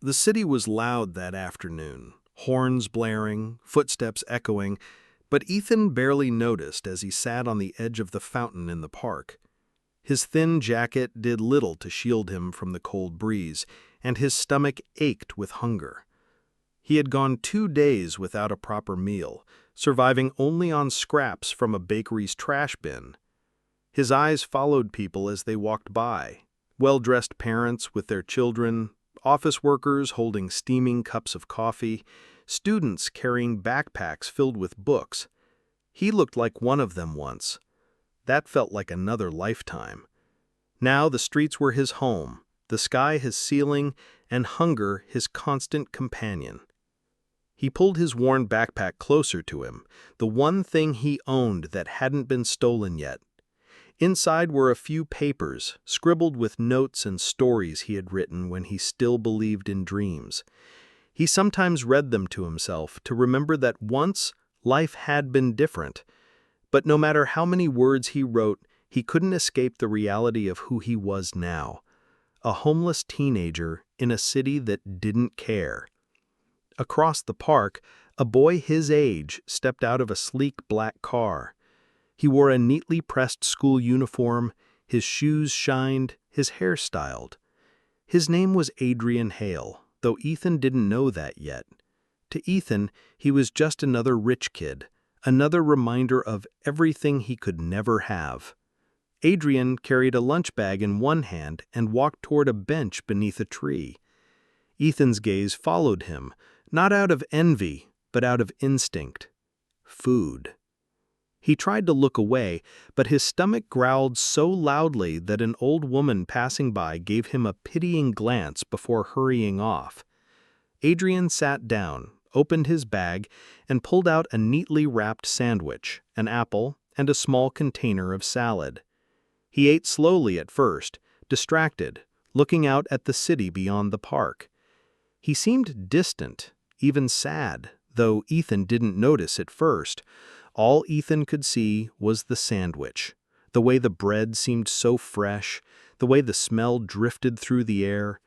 The city was loud that afternoon, horns blaring, footsteps echoing, but Ethan barely noticed as he sat on the edge of the fountain in the park. His thin jacket did little to shield him from the cold breeze, and his stomach ached with hunger. He had gone 2 days without a proper meal, surviving only on scraps from a bakery's trash bin. His eyes followed people as they walked by, well-dressed parents with their children, office workers holding steaming cups of coffee, students carrying backpacks filled with books. He looked like one of them once. That felt like another lifetime. Now the streets were his home, the sky his ceiling, and hunger his constant companion. He pulled his worn backpack closer to him, the one thing he owned that hadn't been stolen yet. Inside were a few papers, scribbled with notes and stories he had written when he still believed in dreams. He sometimes read them to himself to remember that once life had been different. But no matter how many words he wrote, he couldn't escape the reality of who he was now. A homeless teenager in a city that didn't care. Across the park, a boy his age stepped out of a sleek black car. He wore a neatly pressed school uniform, his shoes shined, his hair styled. His name was Adrian Hale, though Ethan didn't know that yet. To Ethan, he was just another rich kid, another reminder of everything he could never have. Adrian carried a lunch bag in one hand and walked toward a bench beneath a tree. Ethan's gaze followed him, not out of envy, but out of instinct. Food. He tried to look away, but his stomach growled so loudly that an old woman passing by gave him a pitying glance before hurrying off. Adrian sat down, opened his bag, and pulled out a neatly wrapped sandwich, an apple, and a small container of salad. He ate slowly at first, distracted, looking out at the city beyond the park. He seemed distant, even sad, though Ethan didn't notice at first. All Ethan could see was the sandwich, the way the bread seemed so fresh, the way the smell drifted through the air.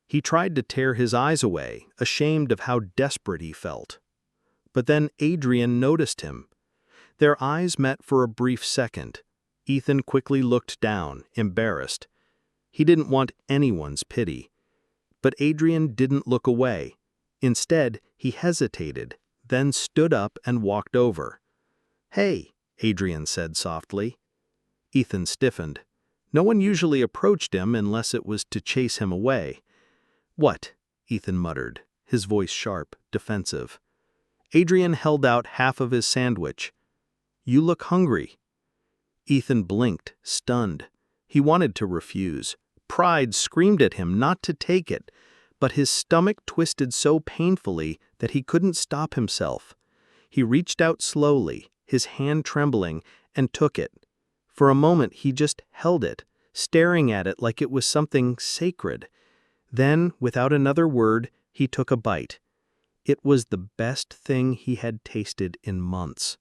He tried to tear his eyes away, ashamed of how desperate he felt. But then Adrian noticed him. Their eyes met for a brief second. Ethan quickly looked down, embarrassed. He didn't want anyone's pity. But Adrian didn't look away. Instead, he hesitated, then stood up and walked over. "Hey," Adrian said softly. Ethan stiffened. No one usually approached him unless it was to chase him away. "What?" Ethan muttered, his voice sharp, defensive. Adrian held out half of his sandwich. "You look hungry." Ethan blinked, stunned. He wanted to refuse. Pride screamed at him not to take it, but his stomach twisted so painfully that he couldn't stop himself. He reached out slowly, his hand trembling, and took it. For a moment he just held it, staring at it like it was something sacred. Then, without another word, he took a bite. It was the best thing he had tasted in months.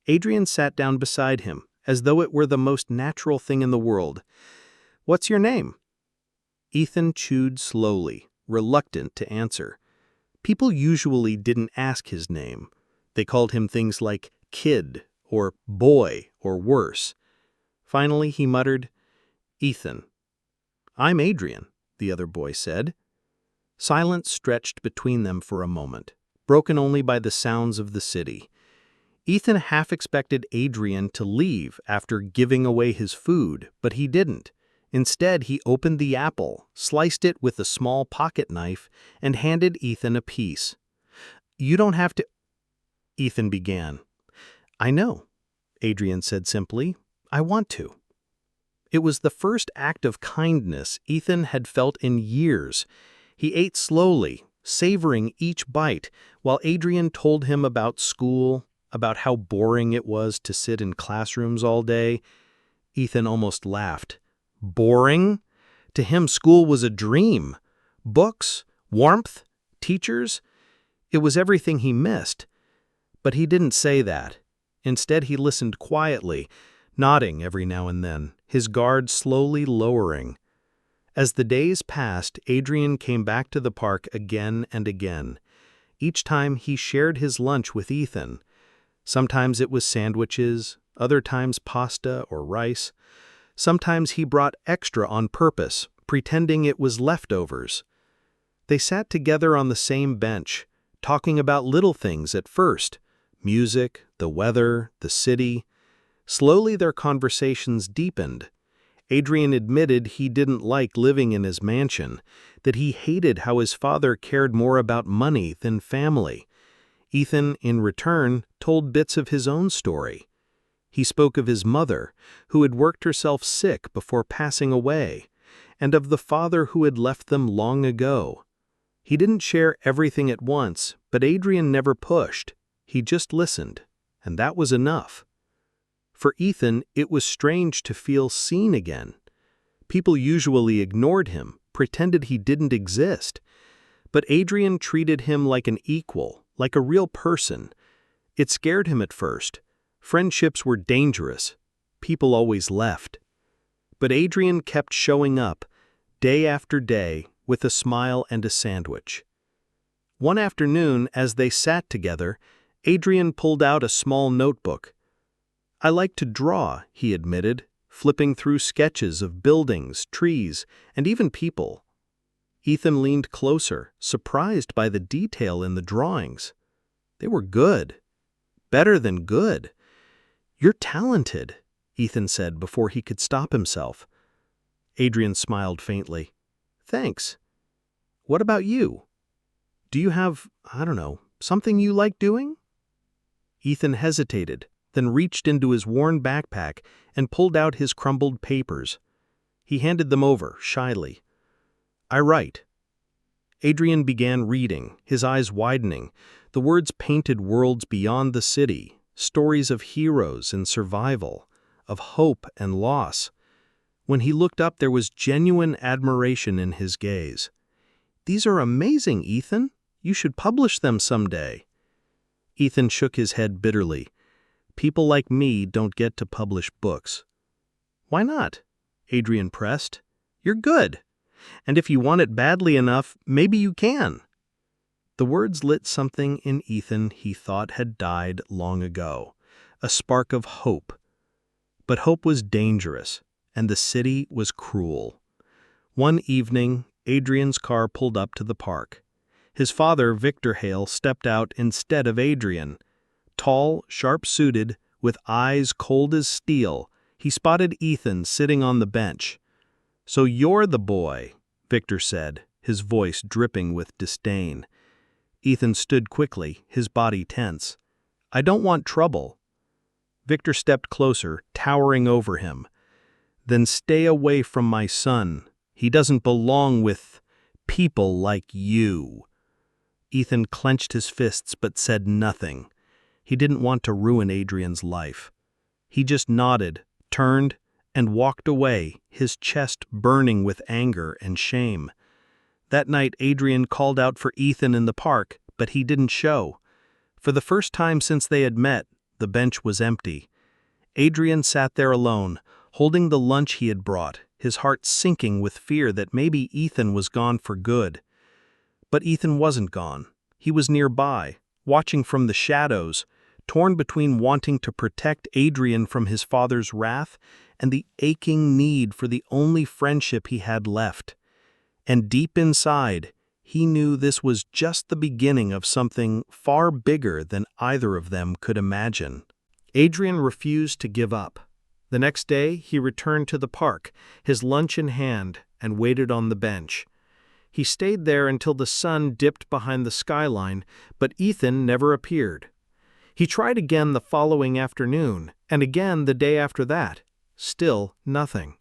Adrian sat down beside him, as though it were the most natural thing in the world. "What's your name?" Ethan chewed slowly, reluctant to answer. People usually didn't ask his name. They called him things like kid, or boy, or worse. Finally he muttered, "Ethan." "I'm Adrian," the other boy said. Silence stretched between them for a moment, broken only by the sounds of the city. Ethan half expected Adrian to leave after giving away his food, but he didn't. Instead, he opened the apple, sliced it with a small pocket knife, and handed Ethan a piece. "You don't have to—" Ethan began. "I know," Adrian said simply. "I want to." It was the first act of kindness Ethan had felt in years. He ate slowly, savoring each bite, while Adrian told him about school, about how boring it was to sit in classrooms all day. Ethan almost laughed. Boring? To him, school was a dream. Books, warmth, teachers. It was everything he missed. But he didn't say that. Instead, he listened quietly, nodding every now and then, his guard slowly lowering. As the days passed, Adrian came back to the park again and again. Each time he shared his lunch with Ethan. Sometimes it was sandwiches, other times pasta or rice. Sometimes he brought extra on purpose, pretending it was leftovers. They sat together on the same bench, talking about little things at first: music, the weather, the city. Slowly their conversations deepened. Adrian admitted he didn't like living in his mansion, that he hated how his father cared more about money than family. Ethan, in return, told bits of his own story. He spoke of his mother, who had worked herself sick before passing away, and of the father who had left them long ago. He didn't share everything at once, but Adrian never pushed. He just listened, and that was enough. For Ethan, it was strange to feel seen again. People usually ignored him, pretended he didn't exist. But Adrian treated him like an equal, like a real person. It scared him at first. Friendships were dangerous. People always left. But Adrian kept showing up, day after day, with a smile and a sandwich. One afternoon, as they sat together, Adrian pulled out a small notebook. "I like to draw," he admitted, flipping through sketches of buildings, trees, and even people. Ethan leaned closer, surprised by the detail in the drawings. They were good. Better than good. "You're talented," Ethan said before he could stop himself. Adrian smiled faintly. "Thanks. What about you? Do you have, something you like doing?" Ethan hesitated, then reached into his worn backpack and pulled out his crumbled papers. He handed them over, shyly. "I write." Adrian began reading, his eyes widening. The words painted worlds beyond the city, stories of heroes and survival, of hope and loss. When he looked up, there was genuine admiration in his gaze. "These are amazing, Ethan. You should publish them someday." Ethan shook his head bitterly. "People like me don't get to publish books." "Why not?" Adrian pressed. "You're good. And if you want it badly enough, maybe you can." The words lit something in Ethan he thought had died long ago, a spark of hope. But hope was dangerous, and the city was cruel. One evening, Adrian's car pulled up to the park. His father, Victor Hale, stepped out instead of Adrian. Tall, sharp-suited, with eyes cold as steel, he spotted Ethan sitting on the bench. "So you're the boy," Victor said, his voice dripping with disdain. Ethan stood quickly, his body tense. "I don't want trouble." Victor stepped closer, towering over him. "Then stay away from my son. He doesn't belong with people like you." Ethan clenched his fists but said nothing. He didn't want to ruin Adrian's life. He just nodded, turned, and walked away, his chest burning with anger and shame. That night, Adrian called out for Ethan in the park, but he didn't show. For the first time since they had met, the bench was empty. Adrian sat there alone, holding the lunch he had brought, his heart sinking with fear that maybe Ethan was gone for good. But Ethan wasn't gone. He was nearby, watching from the shadows, torn between wanting to protect Adrian from his father's wrath and the aching need for the only friendship he had left. And deep inside, he knew this was just the beginning of something far bigger than either of them could imagine. Adrian refused to give up. The next day, he returned to the park, his lunch in hand, and waited on the bench. He stayed there until the sun dipped behind the skyline, but Ethan never appeared. He tried again the following afternoon, and again the day after that. Still nothing.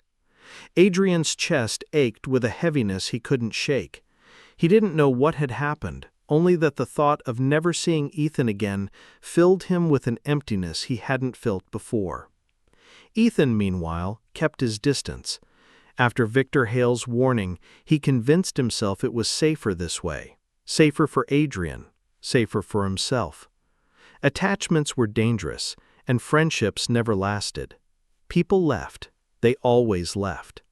Adrian's chest ached with a heaviness he couldn't shake. He didn't know what had happened, only that the thought of never seeing Ethan again filled him with an emptiness he hadn't felt before. Ethan, meanwhile, kept his distance. After Victor Hale's warning, he convinced himself it was safer this way. Safer for Adrian, safer for himself. Attachments were dangerous, and friendships never lasted. People left. They always left.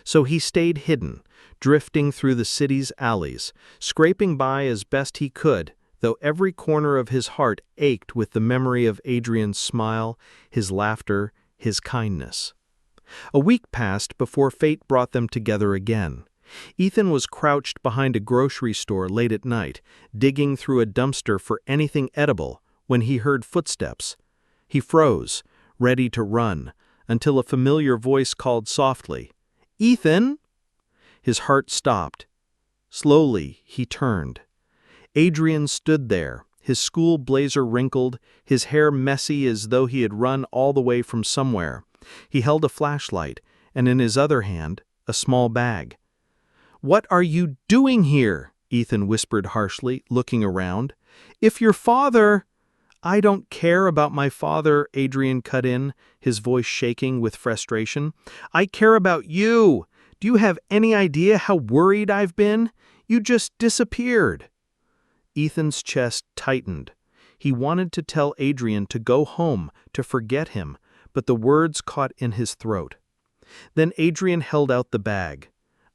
So he stayed hidden, drifting through the city's alleys, scraping by as best he could, though every corner of his heart ached with the memory of Adrian's smile, his laughter, his kindness. A week passed before fate brought them together again. Ethan was crouched behind a grocery store late at night, digging through a dumpster for anything edible, when he heard footsteps. He froze, ready to run, until a familiar voice called softly, "Ethan!" His heart stopped. Slowly, he turned. Adrian stood there, his school blazer wrinkled, his hair messy as though he had run all the way from somewhere. He held a flashlight, and in his other hand, a small bag. "What are you doing here?" Ethan whispered harshly, looking around. "If your father—" "I don't care about my father," Adrian cut in, his voice shaking with frustration. "I care about you. Do you have any idea how worried I've been? You just disappeared." Ethan's chest tightened. He wanted to tell Adrian to go home, to forget him, but the words caught in his throat. Then Adrian held out the bag.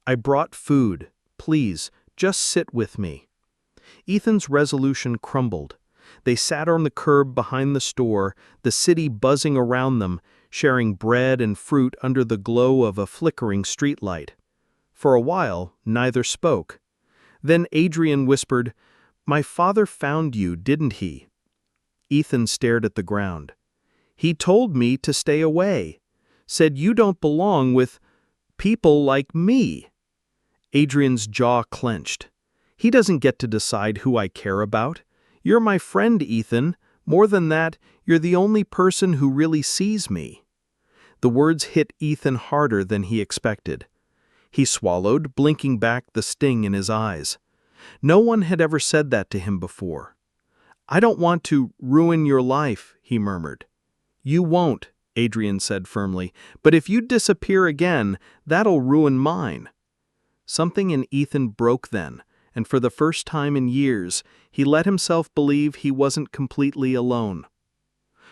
"I brought food. Please, just sit with me." Ethan's resolution crumbled. They sat on the curb behind the store, the city buzzing around them, sharing bread and fruit under the glow of a flickering streetlight. For a while, neither spoke. Then Adrian whispered, "My father found you, didn't he?" Ethan stared at the ground. "He told me to stay away. Said you don't belong with people like me." Adrian's jaw clenched. "He doesn't get to decide who I care about. You're my friend, Ethan. More than that, you're the only person who really sees me." The words hit Ethan harder than he expected. He swallowed, blinking back the sting in his eyes. No one had ever said that to him before. "I don't want to ruin your life," he murmured. "You won't," Adrian said firmly, "but if you disappear again, that'll ruin mine." Something in Ethan broke then, and for the first time in years, he let himself believe he wasn't completely alone.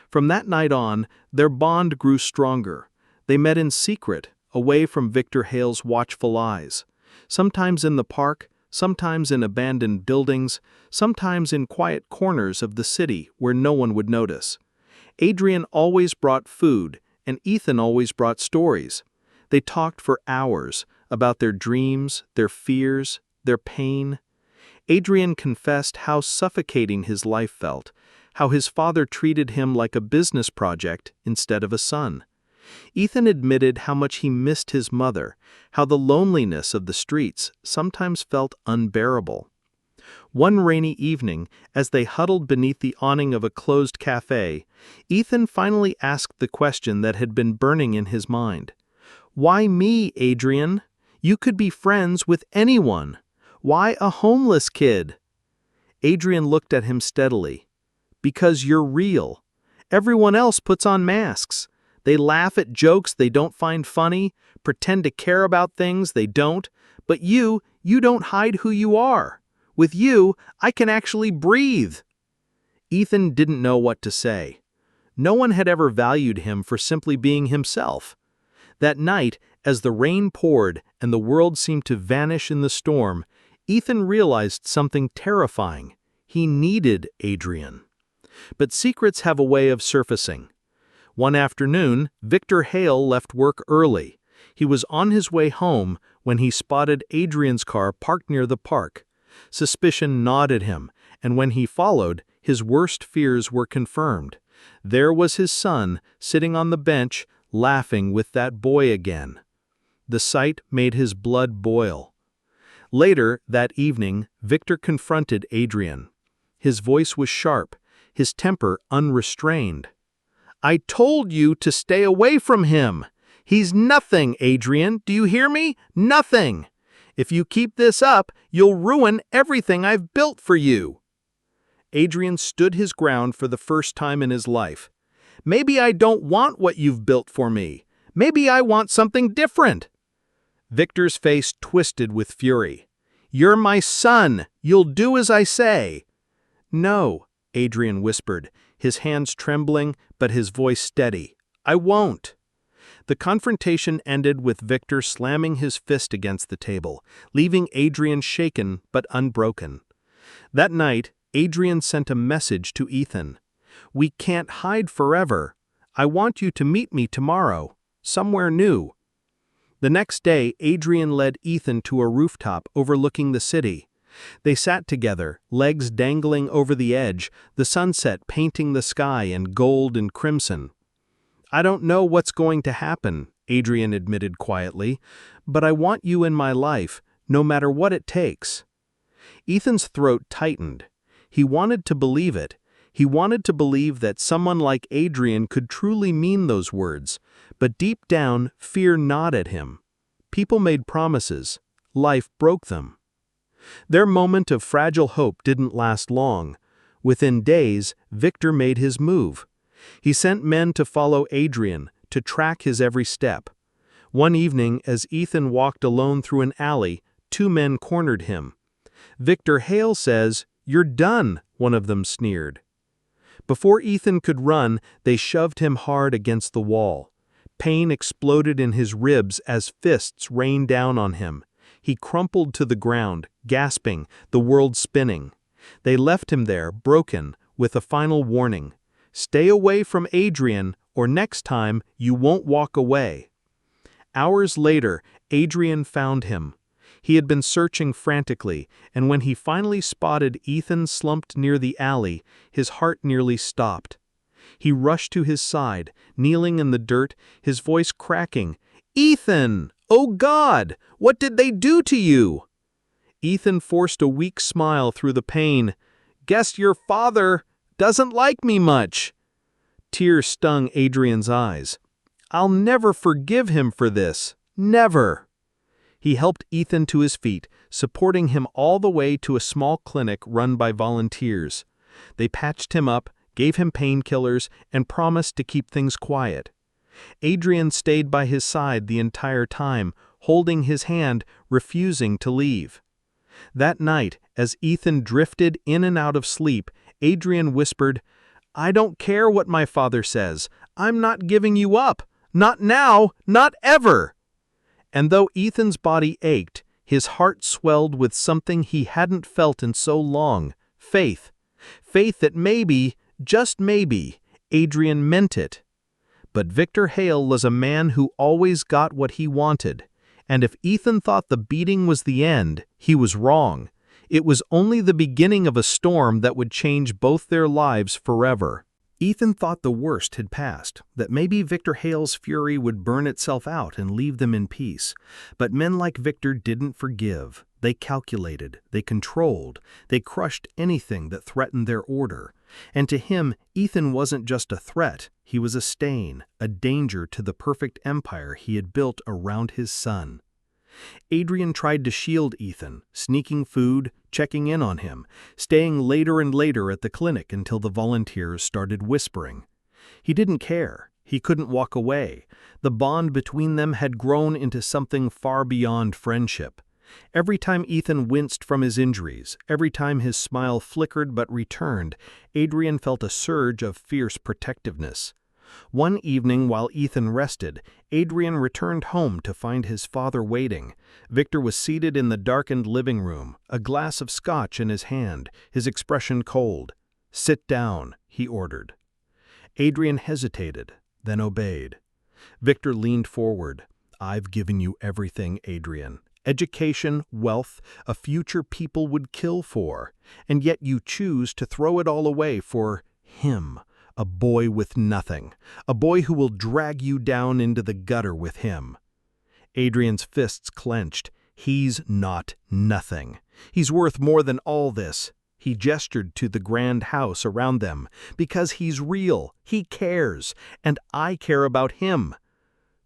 From that night on, their bond grew stronger. They met in secret, away from Victor Hale's watchful eyes. Sometimes in the park, sometimes in abandoned buildings, sometimes in quiet corners of the city where no one would notice. Adrian always brought food, and Ethan always brought stories. They talked for hours about their dreams, their fears, their pain. Adrian confessed how suffocating his life felt, how his father treated him like a business project instead of a son. Ethan admitted how much he missed his mother, how the loneliness of the streets sometimes felt unbearable. One rainy evening, as they huddled beneath the awning of a closed cafe, Ethan finally asked the question that had been burning in his mind. "Why me, Adrian? You could be friends with anyone. Why a homeless kid?" Adrian looked at him steadily. "Because you're real. Everyone else puts on masks. They laugh at jokes they don't find funny, pretend to care about things they don't, but you don't hide who you are. With you, I can actually breathe." Ethan didn't know what to say. No one had ever valued him for simply being himself. That night, as the rain poured and the world seemed to vanish in the storm, Ethan realized something terrifying. He needed Adrian. But secrets have a way of surfacing. One afternoon, Victor Hale left work early. He was on his way home when he spotted Adrian's car parked near the park. Suspicion gnawed at him, and when he followed, his worst fears were confirmed. There was his son, sitting on the bench, laughing with that boy again. The sight made his blood boil. Later that evening, Victor confronted Adrian. His voice was sharp, his temper unrestrained. "I told you to stay away from him. He's nothing, Adrian. Do you hear me? Nothing. If you keep this up, you'll ruin everything I've built for you." Adrian stood his ground for the first time in his life. "Maybe I don't want what you've built for me. Maybe I want something different." Victor's face twisted with fury. "You're my son. You'll do as I say." "No," Adrian whispered, his hands trembling but his voice steady. "I won't." The confrontation ended with Victor slamming his fist against the table, leaving Adrian shaken but unbroken. That night, Adrian sent a message to Ethan. "We can't hide forever. I want you to meet me tomorrow, somewhere new." The next day, Adrian led Ethan to a rooftop overlooking the city. They sat together, legs dangling over the edge, the sunset painting the sky in gold and crimson. "I don't know what's going to happen," Adrian admitted quietly, "but I want you in my life, no matter what it takes." Ethan's throat tightened. He wanted to believe it. He wanted to believe that someone like Adrian could truly mean those words, but deep down, fear gnawed at him. People made promises. Life broke them. Their moment of fragile hope didn't last long. Within days, Victor made his move. He sent men to follow Adrian, to track his every step. One evening, as Ethan walked alone through an alley, two men cornered him. "Victor Hale says, 'You're done,'" one of them sneered. Before Ethan could run, they shoved him hard against the wall. Pain exploded in his ribs as fists rained down on him. He crumpled to the ground, gasping, the world spinning. They left him there, broken, with a final warning. "Stay away from Adrian, or next time you won't walk away." Hours later, Adrian found him. He had been searching frantically, and when he finally spotted Ethan slumped near the alley, his heart nearly stopped. He rushed to his side, kneeling in the dirt, his voice cracking. "Ethan! Oh God! What did they do to you?" Ethan forced a weak smile through the pain. "Guess your father doesn't like me much." Tears stung Adrian's eyes. "I'll never forgive him for this. Never." He helped Ethan to his feet, supporting him all the way to a small clinic run by volunteers. They patched him up, gave him painkillers, and promised to keep things quiet. Adrian stayed by his side the entire time, holding his hand, refusing to leave. That night, as Ethan drifted in and out of sleep, Adrian whispered, "I don't care what my father says. I'm not giving you up. Not now, not ever." And though Ethan's body ached, his heart swelled with something he hadn't felt in so long, faith. Faith that maybe, just maybe, Adrian meant it. But Victor Hale was a man who always got what he wanted. And if Ethan thought the beating was the end, he was wrong. It was only the beginning of a storm that would change both their lives forever. Ethan thought the worst had passed, that maybe Victor Hale's fury would burn itself out and leave them in peace. But men like Victor didn't forgive. They calculated, they controlled, they crushed anything that threatened their order. And to him, Ethan wasn't just a threat, he was a stain, a danger to the perfect empire he had built around his son. Adrian tried to shield Ethan, sneaking food, checking in on him, staying later and later at the clinic until the volunteers started whispering. He didn't care. He couldn't walk away. The bond between them had grown into something far beyond friendship. Every time Ethan winced from his injuries, every time his smile flickered but returned, Adrian felt a surge of fierce protectiveness. One evening while Ethan rested, Adrian returned home to find his father waiting. Victor was seated in the darkened living room, a glass of scotch in his hand, his expression cold. "Sit down," he ordered. Adrian hesitated, then obeyed. Victor leaned forward. "I've given you everything, Adrian. Education, wealth, a future people would kill for. And yet you choose to throw it all away for him. A boy with nothing. A boy who will drag you down into the gutter with him." Adrian's fists clenched. "He's not nothing. He's worth more than all this." He gestured to the grand house around them. "Because he's real. He cares. And I care about him."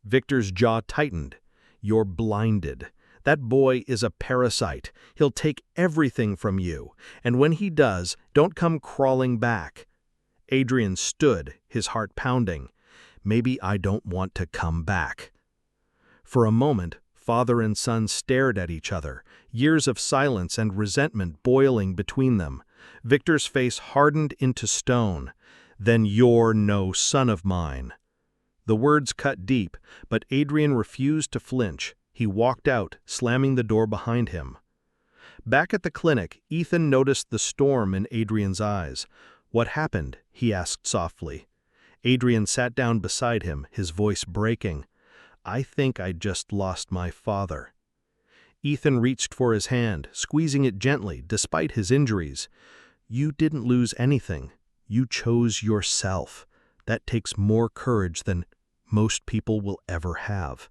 Victor's jaw tightened. "You're blinded. That boy is a parasite. He'll take everything from you. And when he does, don't come crawling back." Adrian stood, his heart pounding. "Maybe I don't want to come back." For a moment, father and son stared at each other, years of silence and resentment boiling between them. Victor's face hardened into stone. "Then you're no son of mine." The words cut deep, but Adrian refused to flinch. He walked out, slamming the door behind him. Back at the clinic, Ethan noticed the storm in Adrian's eyes. "What happened?" he asked softly. Adrian sat down beside him, his voice breaking. "I think I just lost my father." Ethan reached for his hand, squeezing it gently, despite his injuries. "You didn't lose anything. You chose yourself. That takes more courage than most people will ever have."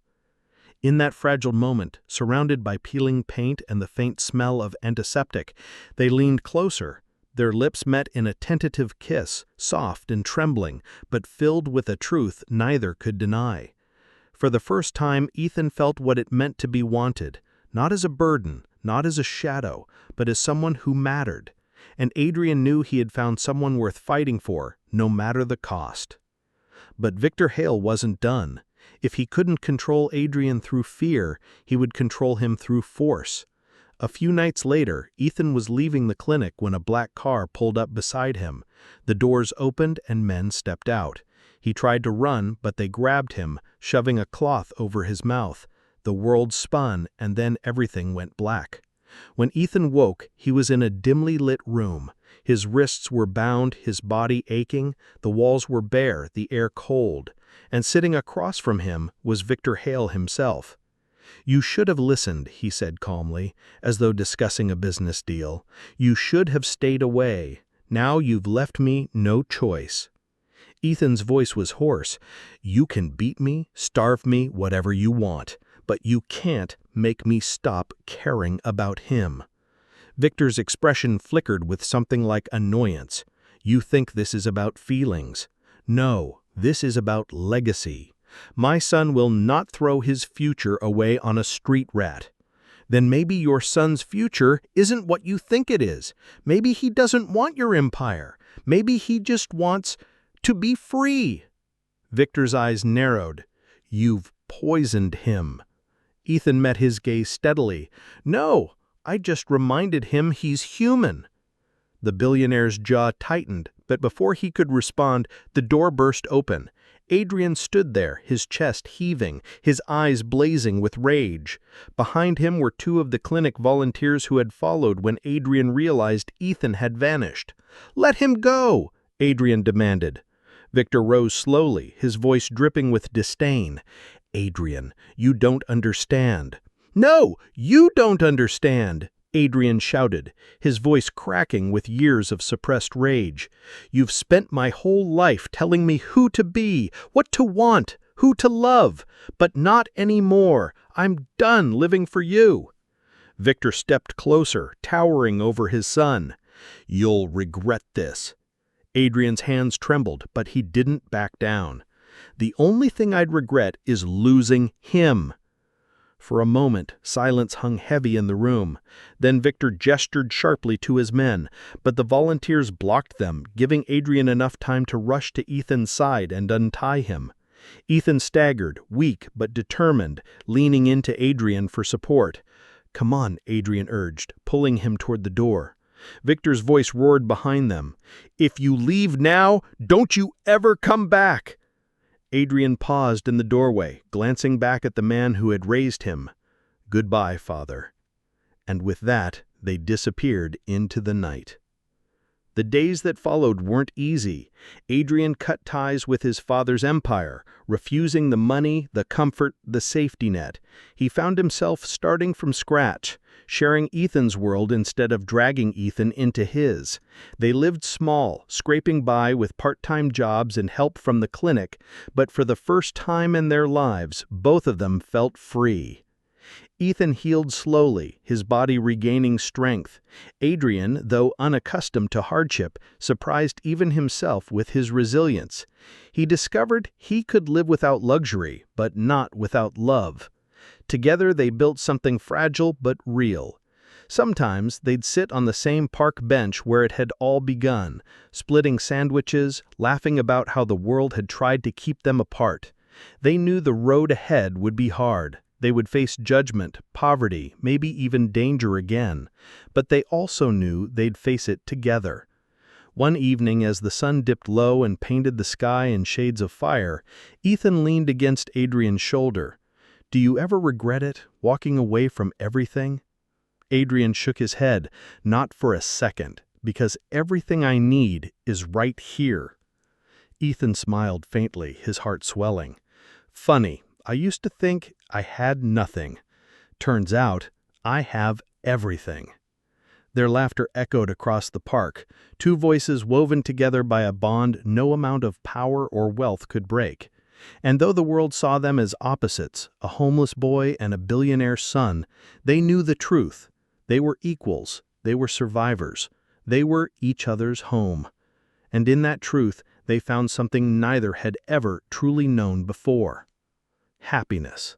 In that fragile moment, surrounded by peeling paint and the faint smell of antiseptic, they leaned closer. Their lips met in a tentative kiss, soft and trembling, but filled with a truth neither could deny. For the first time, Ethan felt what it meant to be wanted, not as a burden, not as a shadow, but as someone who mattered. And Adrian knew he had found someone worth fighting for, no matter the cost. But Victor Hale wasn't done. If he couldn't control Adrian through fear, he would control him through force. A few nights later, Ethan was leaving the clinic when a black car pulled up beside him. The doors opened and men stepped out. He tried to run, but they grabbed him, shoving a cloth over his mouth. The world spun, and then everything went black. When Ethan woke, he was in a dimly lit room. His wrists were bound, his body aching, the walls were bare, the air cold. And sitting across from him was Victor Hale himself. "You should have listened," he said calmly, as though discussing a business deal. "You should have stayed away. Now you've left me no choice." Ethan's voice was hoarse. "You can beat me, starve me, whatever you want, but you can't make me stop caring about him." Victor's expression flickered with something like annoyance. "You think this is about feelings. No, this is about legacy. My son will not throw his future away on a street rat." "Then maybe your son's future isn't what you think it is. Maybe he doesn't want your empire. Maybe he just wants to be free." Victor's eyes narrowed. "You've poisoned him." Ethan met his gaze steadily. "No, I just reminded him he's human." The billionaire's jaw tightened, but before he could respond, the door burst open. Adrian stood there, his chest heaving, his eyes blazing with rage. Behind him were two of the clinic volunteers who had followed when Adrian realized Ethan had vanished. "Let him go!" Adrian demanded. Victor rose slowly, his voice dripping with disdain. "Adrian, you don't understand." "No, you don't understand!" Adrian shouted, his voice cracking with years of suppressed rage. "You've spent my whole life telling me who to be, what to want, who to love, but not anymore. I'm done living for you." Victor stepped closer, towering over his son. "You'll regret this." Adrian's hands trembled, but he didn't back down. "The only thing I'd regret is losing him." For a moment, silence hung heavy in the room. Then Victor gestured sharply to his men, but the volunteers blocked them, giving Adrian enough time to rush to Ethan's side and untie him. Ethan staggered, weak but determined, leaning into Adrian for support. "Come on," Adrian urged, pulling him toward the door. Victor's voice roared behind them. "If you leave now, don't you ever come back!" Adrian paused in the doorway, glancing back at the man who had raised him. "Goodbye, father." And with that, they disappeared into the night. The days that followed weren't easy. Adrian cut ties with his father's empire, refusing the money, the comfort, the safety net. He found himself starting from scratch, sharing Ethan's world instead of dragging Ethan into his. They lived small, scraping by with part-time jobs and help from the clinic, but for the first time in their lives, both of them felt free. Ethan healed slowly, his body regaining strength. Adrian, though unaccustomed to hardship, surprised even himself with his resilience. He discovered he could live without luxury, but not without love. Together they built something fragile but real. Sometimes they'd sit on the same park bench where it had all begun, splitting sandwiches, laughing about how the world had tried to keep them apart. They knew the road ahead would be hard. They would face judgment, poverty, maybe even danger again. But they also knew they'd face it together. One evening, as the sun dipped low and painted the sky in shades of fire, Ethan leaned against Adrian's shoulder. "Do you ever regret it, walking away from everything?" Adrian shook his head. "Not for a second, because everything I need is right here." Ethan smiled faintly, his heart swelling. "Funny, I used to think I had nothing. Turns out, I have everything." Their laughter echoed across the park, two voices woven together by a bond no amount of power or wealth could break. And though the world saw them as opposites, a homeless boy and a billionaire son, they knew the truth. They were equals, they were survivors, they were each other's home. And in that truth, they found something neither had ever truly known before: happiness.